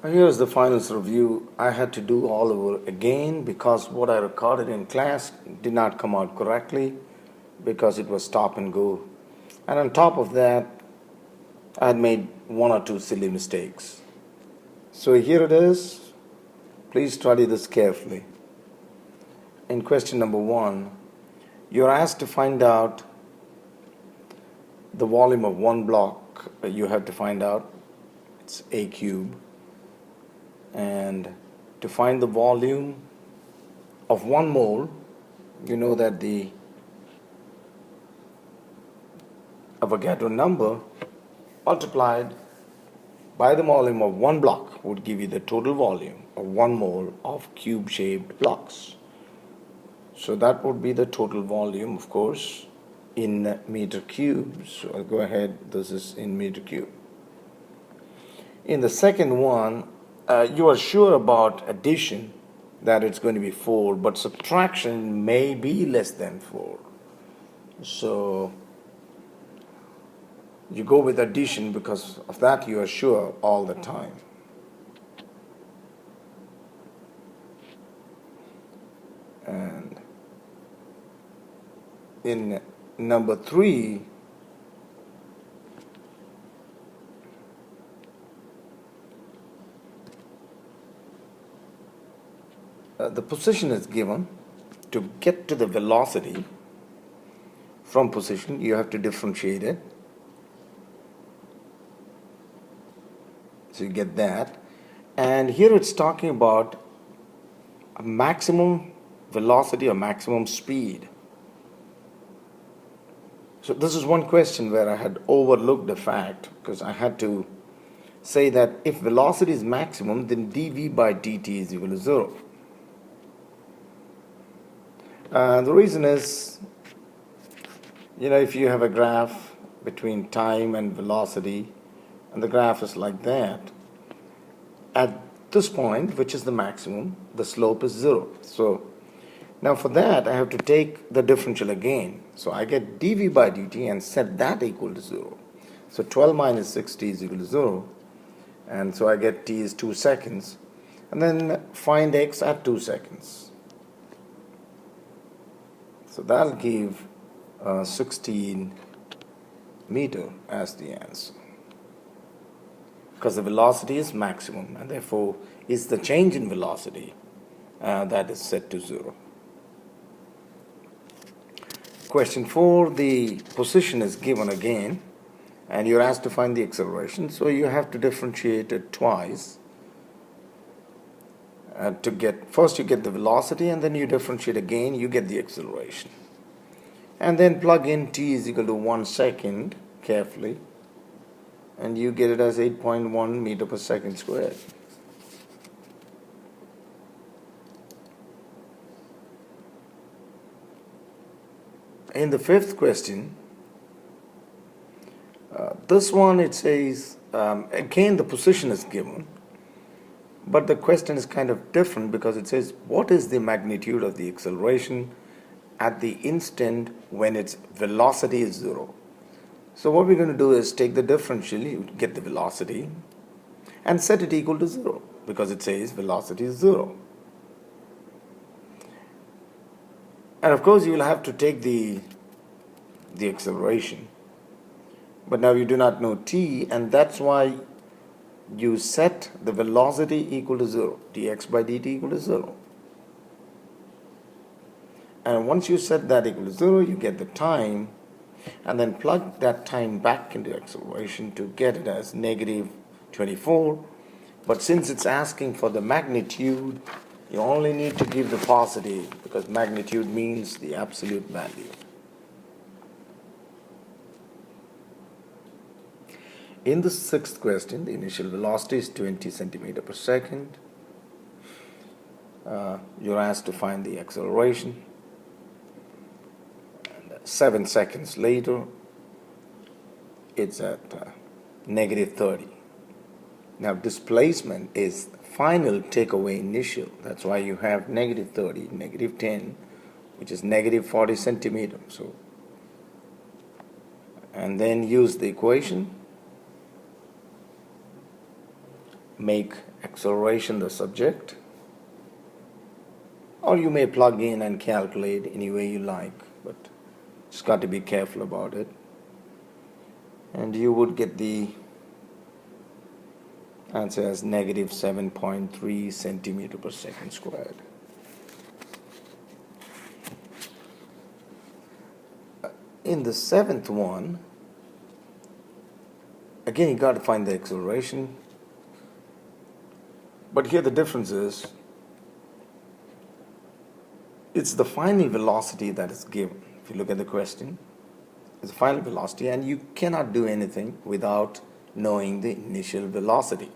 Here's the finals review. I had to do all over again because what I recorded in class did not come out correctly because it was stop and go. And on top of that, I had made one or two silly mistakes. So here it is. Please study this carefully. In question number 1, you're asked to find out the volume of one block. You have to find out it's A cube. And to find the volume of 1 mole, you know that the Avogadro number multiplied by the volume of 1 block would give you the total volume of 1 mole of cube-shaped blocks. So that would be the total volume, of course, in meter cubes. So I'll go ahead, this is in meter cube. In the second one, you are sure about addition that it's going to be 4, but subtraction may be less than 4. So you go with addition because of that you are sure all the time. And in number 3, the position is given. To get to the velocity from position, you have to differentiate it. So you get that. And here it's talking about a maximum velocity or maximum speed. So this is one question where I had overlooked the fact because I had to say that if velocity is maximum, then dv by dt is equal to 0. The reason is, if you have a graph between time and velocity, and the graph is like that, at this point, which is the maximum, the slope is 0. So now for that, I have to take the differential again. So I get dv by dt and set that equal to 0. So 12 minus 60 is equal to 0. And so I get t is 2 seconds. And then find x at 2 seconds. So that'll give 16 meter as the answer. Because the velocity is maximum, and therefore it's the change in velocity that is set to 0. Question 4, the position is given again, and you're asked to find the acceleration. So you have to differentiate it twice. First you get the velocity, and then you differentiate again, you get the acceleration. And then plug in t is equal to 1 second carefully, and you get it as 8.1 meter per second squared. In the 5th question, this one it says, again the position is given, but the question is kind of different because it says, what is the magnitude of the acceleration at the instant when its velocity is 0? So what we're going to do is take the differential, you get the velocity, and set it equal to 0 because it says velocity is 0. And of course you will have to take the acceleration. But now you do not know t, and that's why you set the velocity equal to 0, dx by dt equal to 0. And once you set that equal to 0, you get the time, and then plug that time back into acceleration to get it as negative 24. But since it's asking for the magnitude, you only need to give the positive because magnitude means the absolute value. In the 6th question, the initial velocity is 20 centimeter per second. You're asked to find the acceleration. 7 seconds later, it's at negative 30. Now displacement is final take away initial. That's why you have negative 30, negative 10, which is negative 40 centimeters. So, and then use the equation make acceleration the subject, or you may plug in and calculate any way you like, but just got to be careful about it. And you would get the answer as negative 7.3 centimeter per second squared. In the seventh one, again you got to find the acceleration, but here the difference is it's the final velocity that is given. If you look at the question, it's the final velocity, and you cannot do anything without knowing the initial velocity,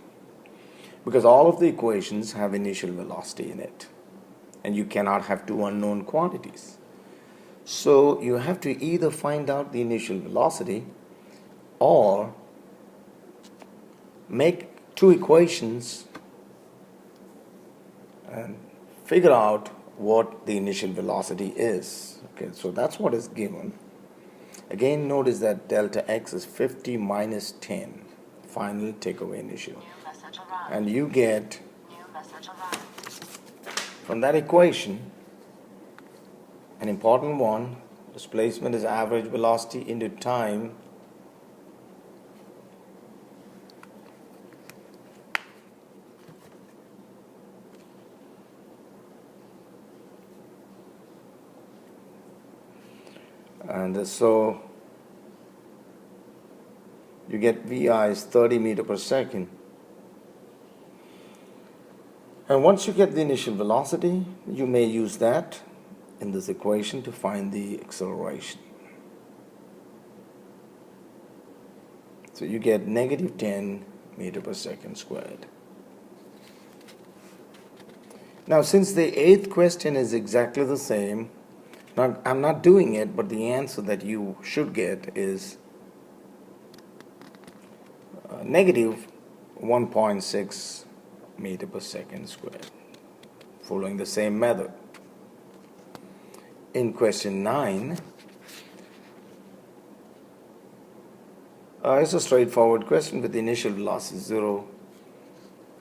because all of the equations have initial velocity in it, and you cannot have two unknown quantities. So you have to either find out the initial velocity or make two equations and figure out what the initial velocity is. Okay, so that's what is given. Again, notice that delta x is 50 minus 10, final takeaway initial. And you get from that equation an important one: displacement is average velocity into time and so you get VI is 30 meter per second. And once you get the initial velocity, you may use that in this equation to find the acceleration. So you get negative 10 meter per second squared. Now, since the eighth question is exactly the same, now I'm not doing it, but the answer that you should get is negative 1.6 meter per second squared, following the same method. In question 9, it's a straightforward question with the initial velocity 0,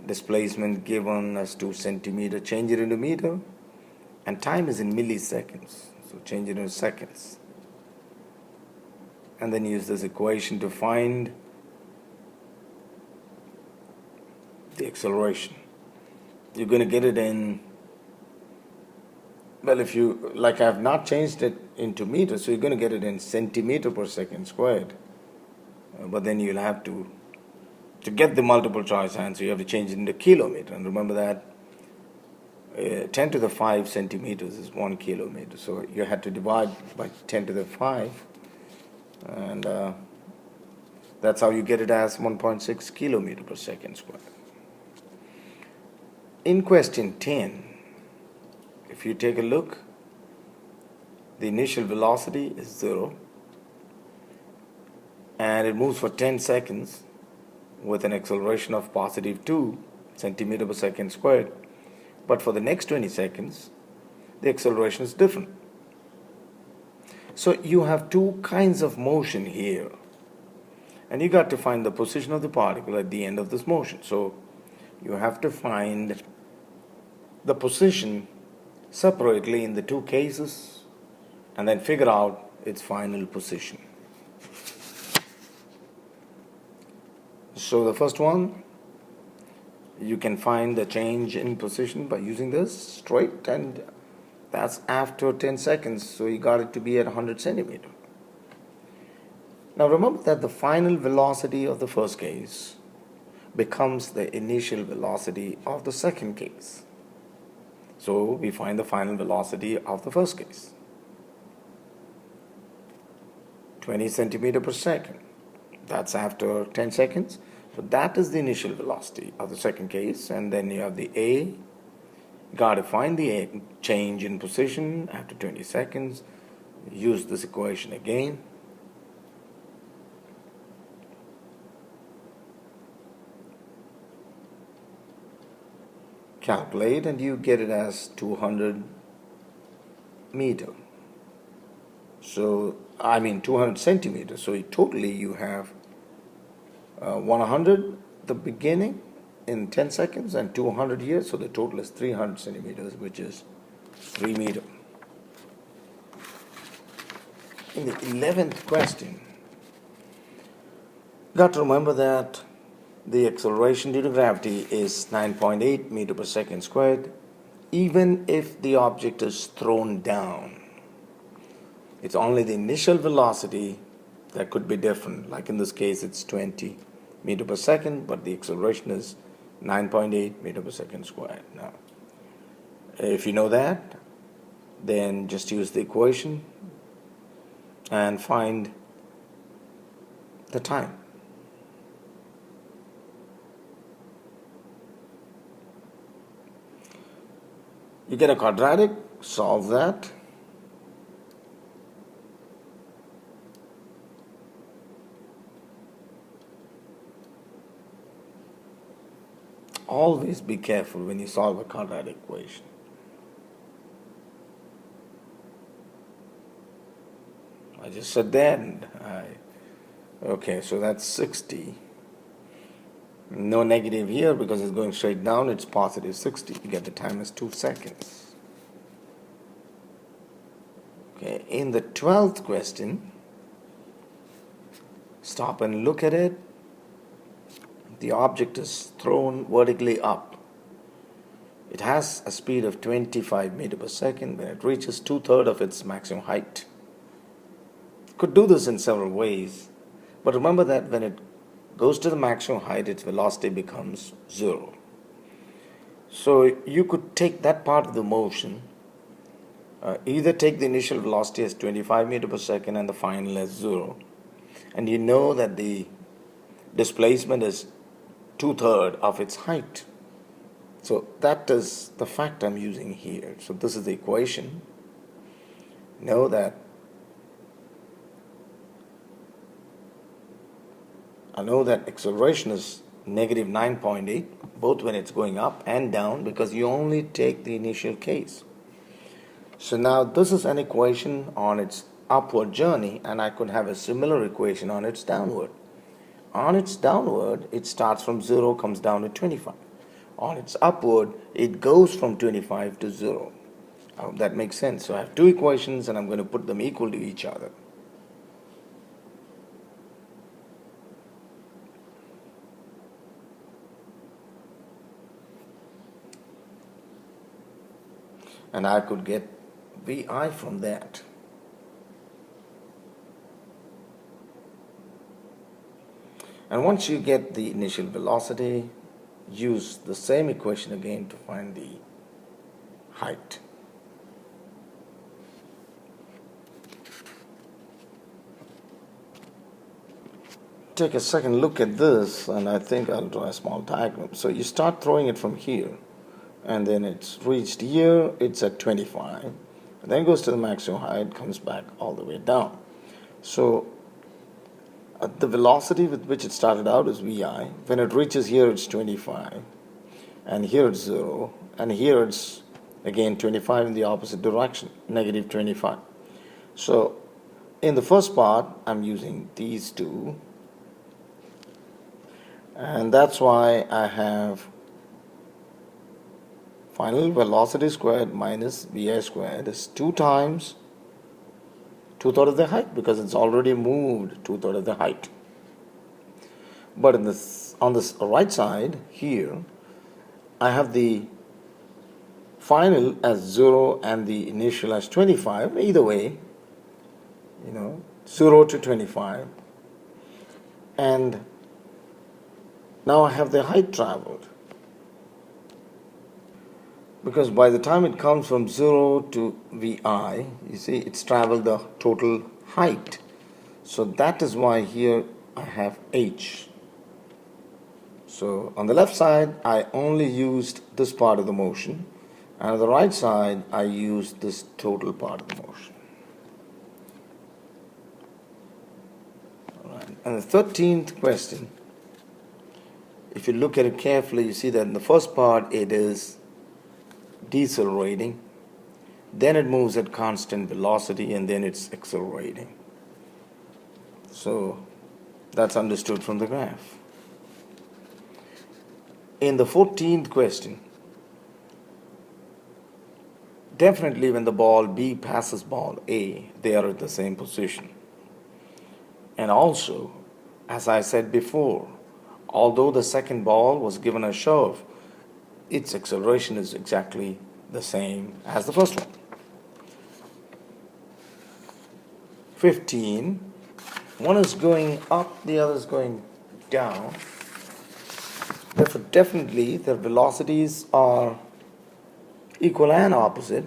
displacement given as 2 centimeter, change it into meter, and time is in milliseconds, so change it into seconds. And then use this equation to find the acceleration. You're going to get it in, well, if you, like I have not changed it into meters, so you're going to get it in centimeter per second squared. But then you'll have to get the multiple choice answer, you have to change it into kilometer. And remember that 10 to the 5 centimeters is 1 kilometer. So you had to divide by 10 to the 5. And that's how you get it as 1.6 kilometer per second squared. In question 10, if you take a look, the initial velocity is 0 and it moves for 10 seconds with an acceleration of positive 2 centimeter per second squared. But for the next 20 seconds, the acceleration is different. So you have two kinds of motion here, and you got to find the position of the particle at the end of this motion. So you have to find the position separately in the two cases and then figure out its final position. So the first one, you can find the change in position by using this straight, and that's after 10 seconds, so you got it to be at 100 centimeter. Now remember that the final velocity of the first case becomes the initial velocity of the second case. So we find the final velocity of the first case, 20 centimeter per second. That's after 10 seconds. So that is the initial velocity of the second case. And then you have the A. Got to find the A change in position after 20 seconds. Use this equation again. Calculate, and you get it as 200 meter. So, 200 centimeters. So totally you have 100 the beginning in 10 seconds and 200 years, so the total is 300 centimeters, which is 3 meters. In the 11th question, got to remember that the acceleration due to gravity is 9.8 meter per second squared, even if the object is thrown down. It's only the initial velocity that could be different. Like in this case, it's 20 meter per second, but the acceleration is 9.8 meter per second squared. Now, if you know that, then just use the equation and find the time. You get a quadratic, solve that. Always be careful when you solve a quadratic equation. I just said that, and okay, so that's 60. No negative here because it's going straight down, it's positive 60. You get the time as 2 seconds. Okay, in the 12th question, stop and look at it. The object is thrown vertically up. It has a speed of 25 meters per second when it reaches 2/3 of its maximum height. Could do this in several ways, but remember that when it goes to the maximum height, its velocity becomes 0. So you could take that part of the motion, either take the initial velocity as 25 meters per second and the final as 0, and you know that the displacement is 2/3 of its height. So that is the fact I'm using here. So this is the equation. Know that I know that acceleration is negative 9.8, both when it's going up and down, because you only take the initial case. So now this is an equation on its upward journey, and I could have a similar equation on its downward. On its downward, it starts from 0, comes down to 25. On its upward, it goes from 25 to 0. I hope that makes sense. So I have two equations, and I'm going to put them equal to each other. And I could get VI from that. And once you get the initial velocity, use the same equation again to find the height. Take a second look at this, and I think I'll draw a small diagram. So you start throwing it from here, and then it's reached here, it's at 25, and then goes to the maximum height, comes back all the way down. So the velocity with which it started out is VI. When it reaches here, it's 25, and here it's 0, and here it's again 25 in the opposite direction, negative 25. So in the first part, I'm using these two, and that's why I have final velocity squared minus VI squared is 2 times 2/3 of the height, because it's already moved 2/3 of the height. But on this right side here, I have the final as 0 and the initial as 25. Either way, 0 to 25. And now I have the height traveled. Because by the time it comes from 0 to VI, you see, it's traveled the total height. So that is why here I have H. So on the left side, I only used this part of the motion, and on the right side, I used this total part of the motion. All right. And the 13th question, if you look at it carefully, you see that in the first part, it is decelerating, then it moves at constant velocity, and then it's accelerating. So that's understood from the graph. In the 14th question, definitely when the ball B passes ball A, they are at the same position. And also, as I said before, although the second ball was given a shove, its acceleration is exactly the same as the first one. 15, one is going up, the other is going down. Therefore, definitely their velocities are equal and opposite,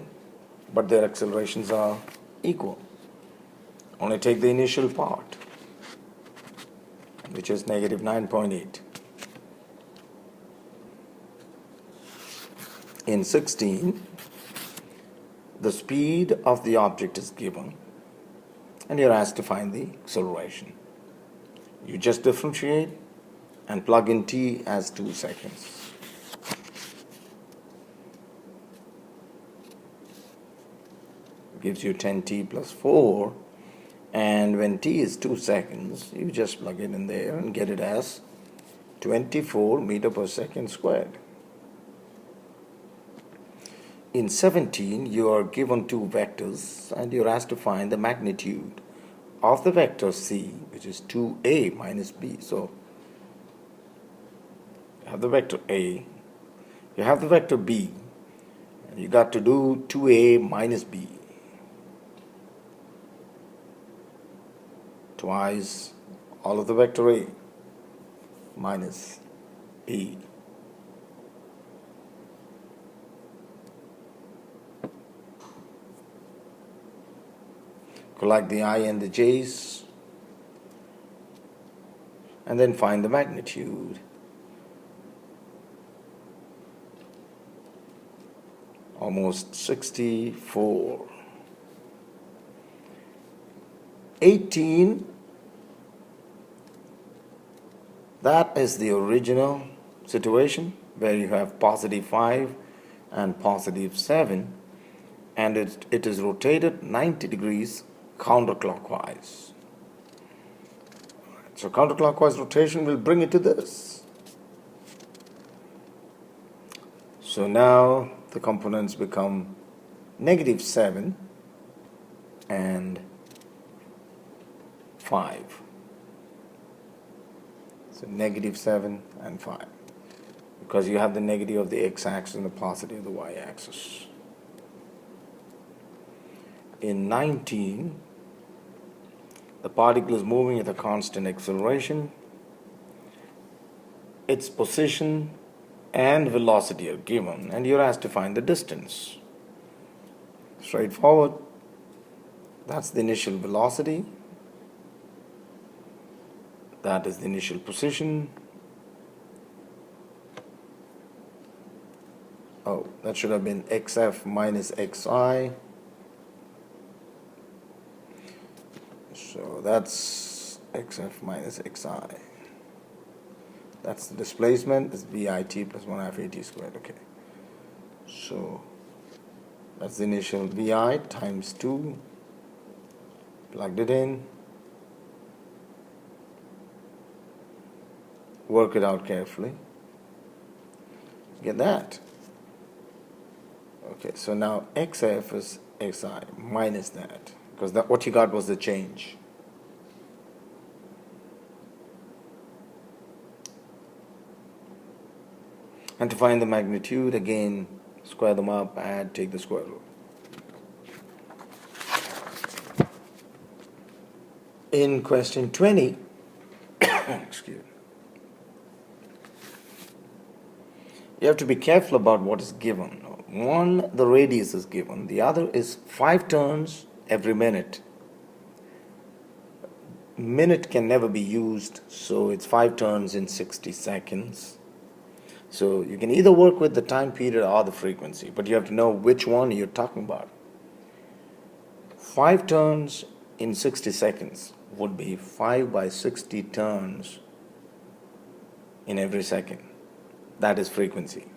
but their accelerations are equal. Only take the initial part, which is negative 9.8. In 16, the speed of the object is given, and you're asked to find the acceleration. You just differentiate and plug in t as 2 seconds. Gives you 10t plus 4, and when t is 2 seconds, you just plug it in there and get it as 24 meter per second squared. In 17, you are given two vectors and you're asked to find the magnitude of the vector c, which is 2a minus b. So you have the vector a, you have the vector b, and you got to do 2a minus b. Twice all of the vector a minus b. Collect the I and the j's, and then find the magnitude. Almost 64. 18, that is the original situation where you have positive 5 and positive 7, and it is rotated 90 degrees counterclockwise. So counterclockwise rotation will bring it to this. So now the components become negative 7 and 5. So negative 7 and 5. Because you have the negative of the x-axis and the positive of the y-axis. In 19, the particle is moving at a constant acceleration. Its position and velocity are given, and you're asked to find the distance. Straightforward. That's the initial velocity. That is the initial position. Oh, that should have been xf minus xi. So that's xf minus xi. That's the displacement. It's vit plus 1 half at squared. Okay. So that's the initial vi times 2. Plugged it in. Work it out carefully. Get that. Okay, so now xf is xi minus that, because that what you got was the change. And to find the magnitude, again, square them up, add, take the square root. In question 20, excuse me, you have to be careful about what is given. One, the radius is given. The other is 5 turns every minute. Minute can never be used, so it's 5 turns in 60 seconds. So you can either work with the time period or the frequency, but you have to know which one you're talking about. 5 turns in 60 seconds would be 5 by 60 turns in every second. That is frequency.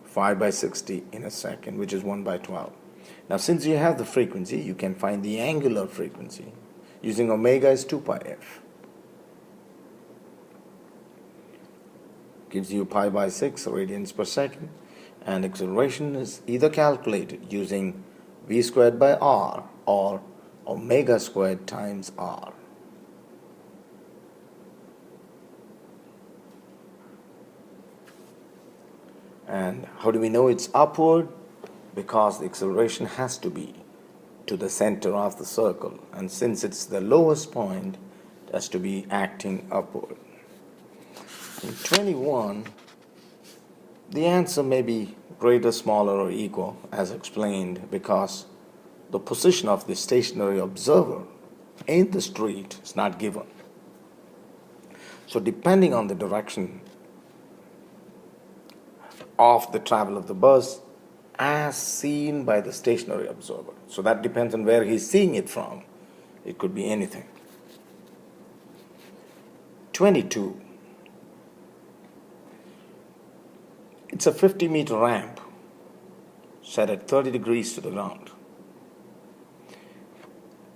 Five by 60 in a second, which is 1 by 12. Now, since you have the frequency, you can find the angular frequency. using omega is 2 pi f. Gives you pi by 6 radians per second, and acceleration is either calculated using v squared by r or omega squared times r. And how do we know it's upward? Because the acceleration has to be to the center of the circle, and since it's the lowest point, it has to be acting upward. In 21, the answer may be greater, smaller, or equal, as explained, because the position of the stationary observer in the street is not given. So depending on the direction of the travel of the bus as seen by the stationary observer. So that depends on where he's seeing it from. It could be anything. 22. It's a 50-meter ramp set at 30 degrees to the ground.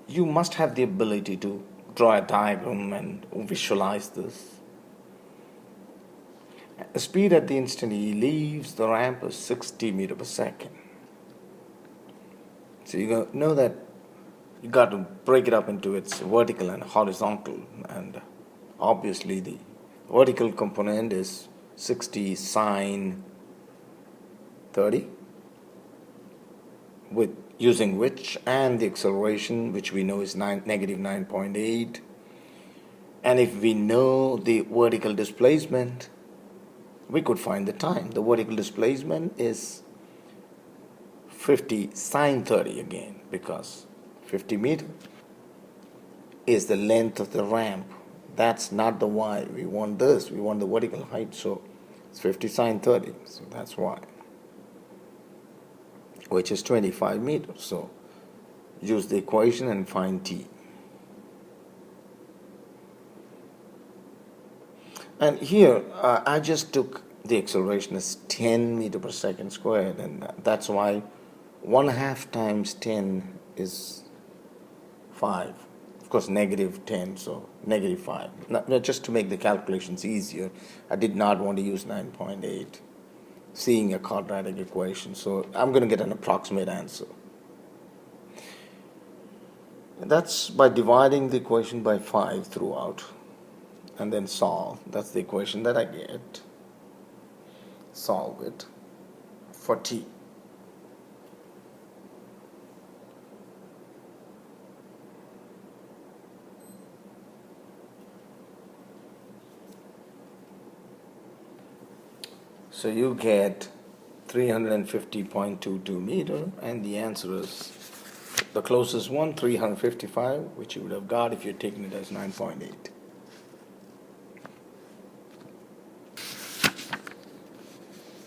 You must have the ability to draw a diagram and visualize this. The speed at the instant he leaves the ramp is 60 meters per second. So you know that you got to break it up into its vertical and horizontal, and obviously the vertical component is 60 sine 30, with using which, and the acceleration, which we know is negative 9.8, and if we know the vertical displacement, we could find the time. The vertical displacement is 50 sine 30 again, because 50 meters is the length of the ramp. That's not the y. We want this. We want the vertical height. So it's 50 sine 30. So that's y, which is 25 meters. So use the equation and find t. And here, I just took the acceleration as 10 meters per second squared, and that's why 1/2 times 10 is 5. Of course, negative 10, so negative 5. Now, just to make the calculations easier, I did not want to use 9.8, seeing a quadratic equation, so I'm going to get an approximate answer. And that's by dividing the equation by 5 throughout, and then solve. That's the equation that I get. Solve it for t. So you get 350.22 meter, and the answer is the closest one, 355, which you would have got if you're taking it as 9.8.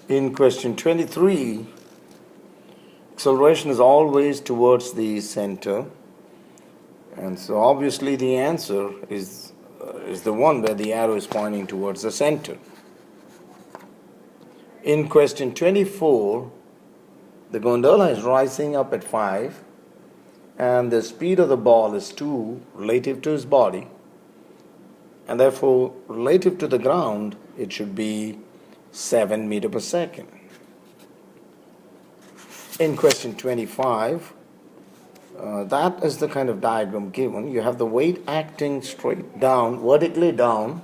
In question 23, acceleration is always towards the center, and so obviously the answer is the one where the arrow is pointing towards the center. In question 24, the gondola is rising up at 5, and the speed of the ball is 2 relative to his body, and therefore relative to the ground it should be 7 meters per second. In question 25, that is the kind of diagram given. You have the weight acting straight down, vertically down.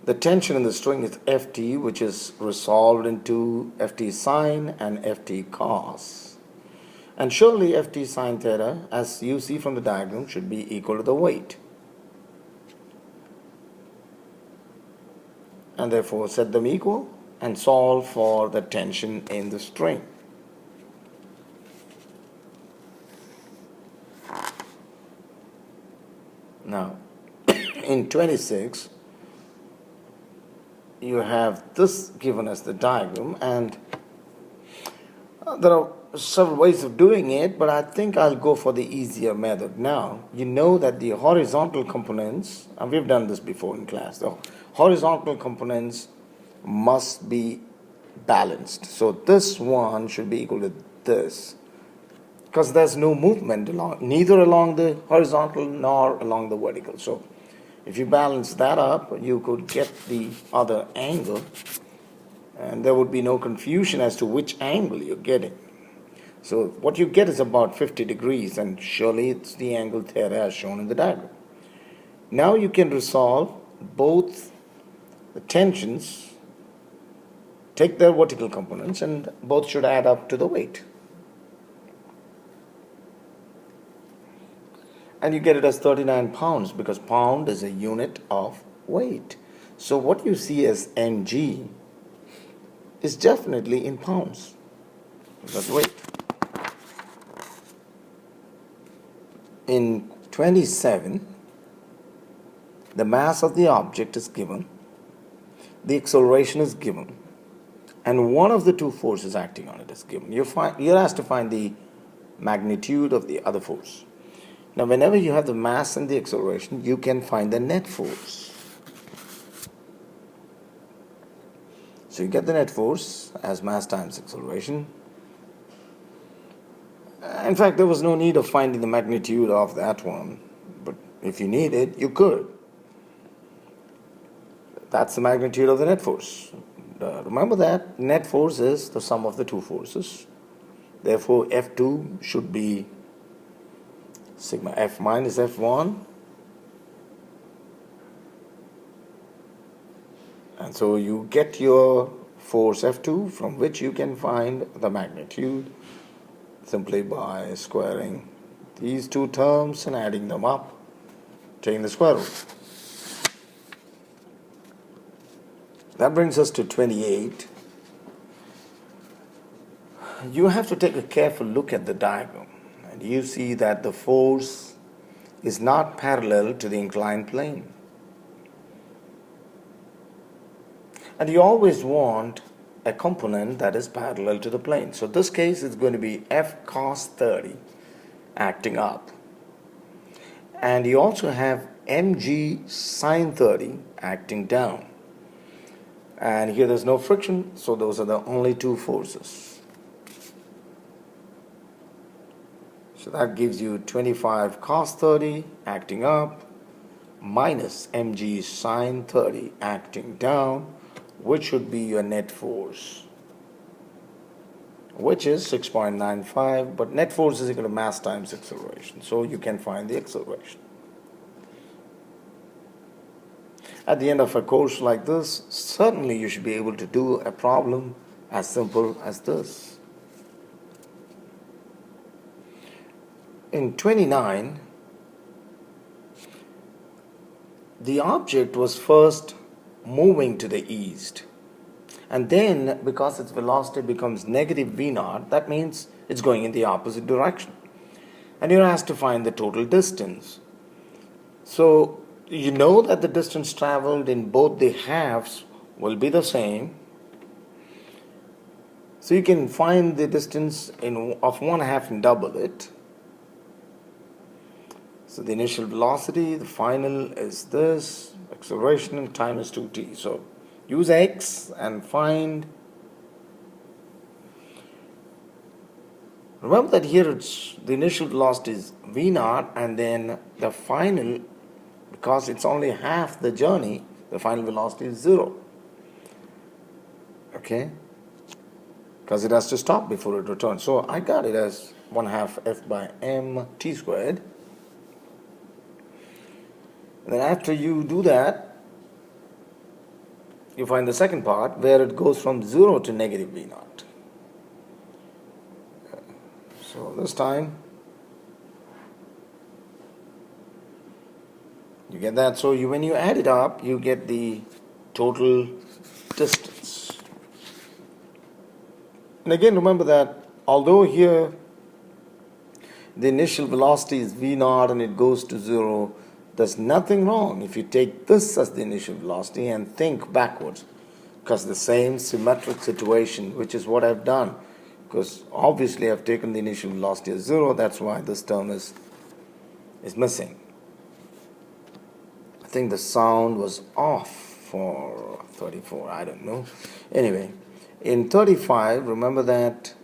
The tension in the string is Ft, which is resolved into Ft sine and Ft cos. And surely Ft sine theta, as you see from the diagram, should be equal to the weight. And therefore set them equal and solve for the tension in the string. Now, in 26, you have this given as the diagram, and there are several ways of doing it, but I think I'll go for the easier method now. You know that the horizontal components, and we've done this before in class, the horizontal components must be balanced. So this one should be equal to this. because there's no movement neither along the horizontal nor along the vertical. So if you balance that up, you could get the other angle, and there would be no confusion as to which angle you're getting. So what you get is about 50 degrees, and surely it's the angle theta as shown in the diagram. Now you can resolve both the tensions, take their vertical components, and both should add up to the weight. And you get it as 39 pounds because pound is a unit of weight. So what you see as mg is definitely in pounds. That's weight. In 27, the mass of the object is given, the acceleration is given, and one of the two forces acting on it is given. You're asked to find the magnitude of the other force. Now, whenever you have the mass and the acceleration, you can find the net force. So you get the net force as mass times acceleration. In fact, there was no need of finding the magnitude of that one, but if you need it, you could. That's the magnitude of the net force. Remember that net force is the sum of the two forces. Therefore, F2 should be sigma F minus F1. And so you get your force F2, from which you can find the magnitude simply by squaring these two terms and adding them up, taking the square root. That brings us to 28. You have to take a careful look at the diagram, and you see that the force is not parallel to the inclined plane. And you always want a component that is parallel to the plane. So this case is going to be F cos 30 acting up. And you also have mg sine 30 acting down. And here there's no friction, so those are the only two forces. So that gives you 25 cos 30 acting up minus mg sine 30 acting down, which should be your net force, which is 6.95, but net force is equal to mass times acceleration, so you can find the acceleration. At the end of a course like this, certainly you should be able to do a problem as simple as this. In 29, the object was first moving to the east, and then because its velocity becomes negative v naught, that means it's going in the opposite direction, and you're asked to find the total distance. So you know that the distance traveled in both the halves will be the same, so you can find the distance of one half and double it. So the initial velocity, the final is this, acceleration, and time is 2t. So use x and find. Remember that here the initial velocity is v naught, and then the final, because it's only half the journey, the final velocity is 0. Okay? Because it has to stop before it returns. So I got it as 1/2 f by m t squared. And then after you do that, you find the second part where it goes from 0 to negative v naught. So this time you get that. So when you add it up, you get the total distance. And again, remember that although here the initial velocity is v naught and it goes to 0, there's nothing wrong if you take this as the initial velocity and think backwards, because the same symmetric situation, which is what I've done, because obviously I've taken the initial velocity as 0, that's why this term is missing. I think the sound was off for 34, I don't know. Anyway, in 35, remember that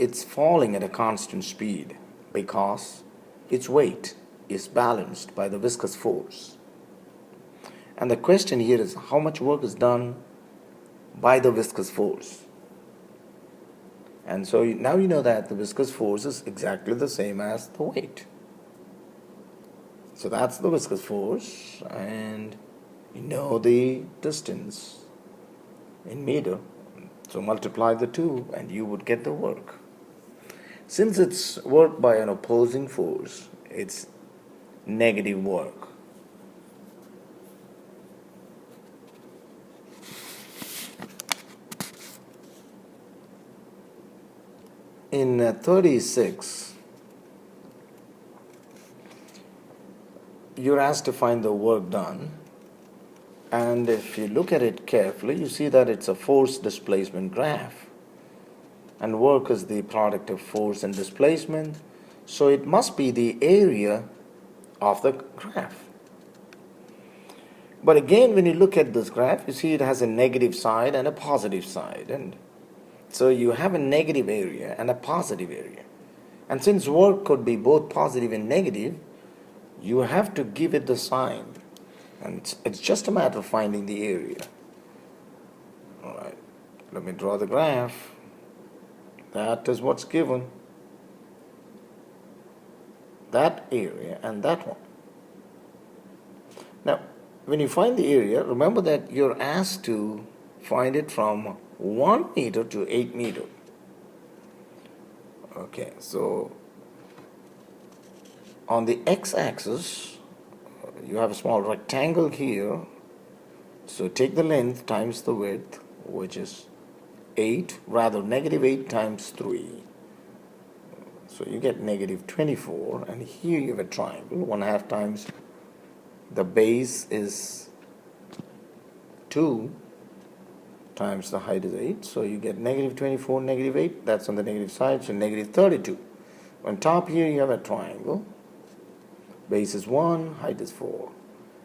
it's falling at a constant speed because its weight is balanced by the viscous force. And the question here is how much work is done by the viscous force. And so now you know that the viscous force is exactly the same as the weight. So that's the viscous force, and you know the distance in meter. So multiply the two and you would get the work. Since it's work by an opposing force, it's negative work. In 36, you're asked to find the work done, and if you look at it carefully, you see that it's a force displacement graph, and work is the product of force and displacement, so it must be the area of the graph. But again, when you look at this graph, you see it has a negative side and a positive side, and so you have a negative area and a positive area. And since work could be both positive and negative, you have to give it the sign. And it's just a matter of finding the area. All right, let me draw the graph. That is what's given. That area and that one. Now, when you find the area, remember that you're asked to find it from 1 meter to 8 meter. Okay, so on the x-axis, you have a small rectangle here. So take the length times the width, which is 8, rather negative 8 times 3. So you get negative 24, and here you have a triangle, 1/2 times the base is 2 times the height is 8, so you get negative 24, negative 8, that's on the negative side, so negative 32. On top here you have a triangle, base is 1, height is 4.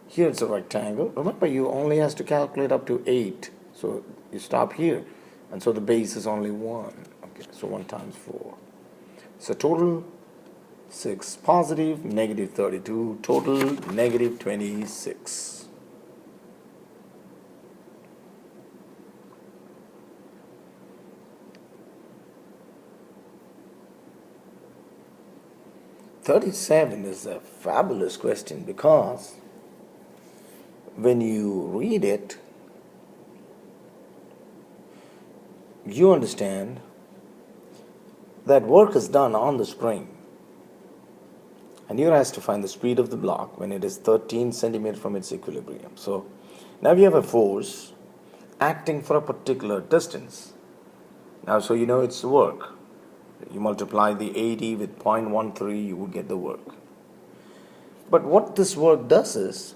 Here it's a rectangle. Remember, you only has to calculate up to 8, so you stop here, and so the base is only 1. Okay, so 1 times 4. So total 6 positive, negative 32, total negative 26. "37 is a fabulous question because when you read it, you understand that work is done on the spring, and you're asked to find the speed of the block when it is 13 centimeters from its equilibrium. So now you have a force acting for a particular distance. Now, so you know it's work. You multiply the 80 with 0.13, you will get the work. But what this work does is,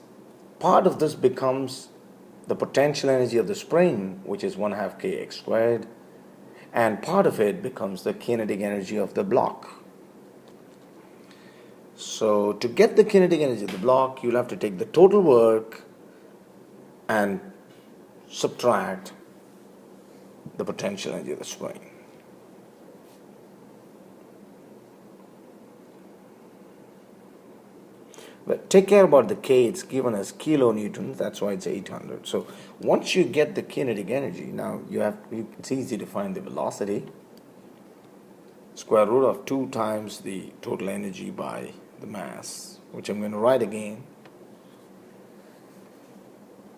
part of this becomes the potential energy of the spring, which is 1/2 kx squared, and part of it becomes the kinetic energy of the block. So to get the kinetic energy of the block, you'll have to take the total work and subtract the potential energy of the spring. But take care about the K, it's given as kilonewtons, that's why it's 800. So once you get the kinetic energy, now it's easy to find the velocity. Square root of 2 times the total energy by the mass, which I'm going to write again.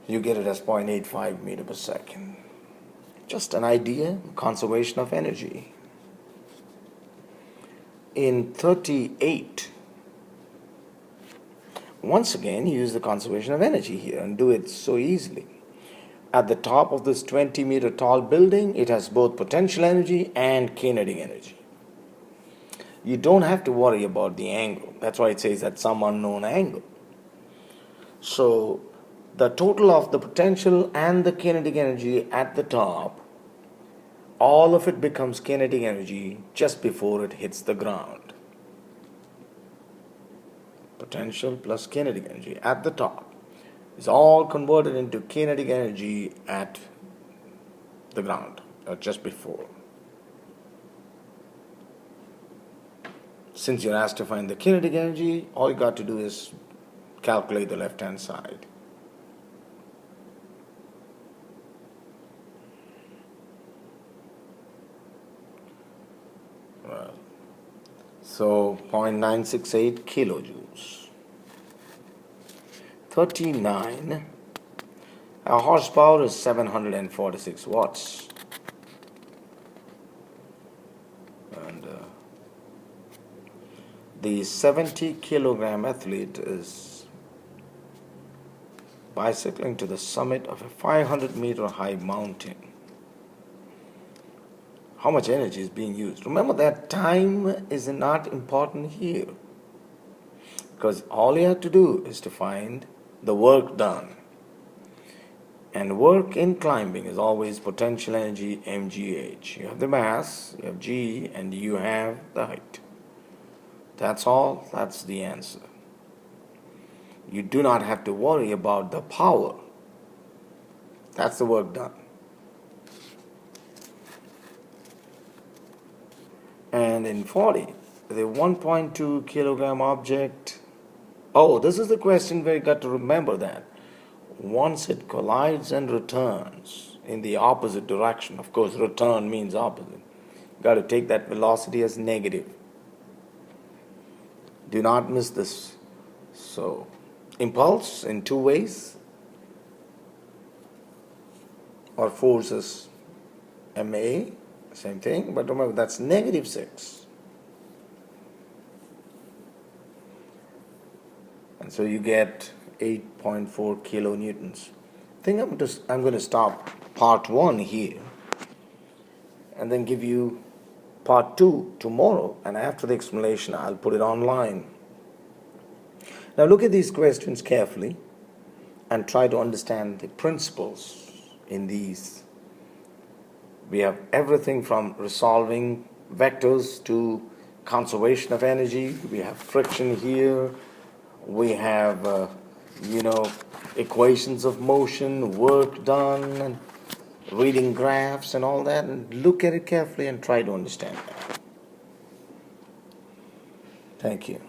You get it as 0.85 meter per second. Just an idea, conservation of energy. In 38, once again, use the conservation of energy here and do it so easily. At the top of this 20-meter tall building, it has both potential energy and kinetic energy. You don't have to worry about the angle. That's why it says at some unknown angle. So the total of the potential and the kinetic energy at the top, all of it becomes kinetic energy just before it hits the ground. Potential plus kinetic energy at the top is all converted into kinetic energy at the ground, or just before. since you're asked to find the kinetic energy, all you got to do is calculate the left-hand side. Well, so 0.968 kilojoules. 39. Our horsepower is 746 watts. And the 70 kilogram athlete is bicycling to the summit of a 500-meter high mountain. How much energy is being used? Remember that time is not important here, because all you have to do is to find the work done. And work in climbing is always potential energy, mgh. You have the mass, you have g, and you have the height. That's all. That's the answer. You do not have to worry about the power. That's the work done. And in 40, the 1.2 kilogram object. Oh, this is the question where you got to remember that. Once it collides and returns in the opposite direction, of course, return means opposite. You got to take that velocity as negative. Do not miss this. So, impulse in two ways, or forces ma, same thing, but remember that's -6. And so you get 8.4 kilonewtons. I think I'm going to stop part 1 here and then give you part 2 tomorrow, and after the explanation I'll put it online. Now look at these questions carefully and try to understand the principles in these. We have everything from resolving vectors to conservation of energy. We have friction here. We have equations of motion, work done, and reading graphs and all that. And look at it carefully and try to understand that. Thank you.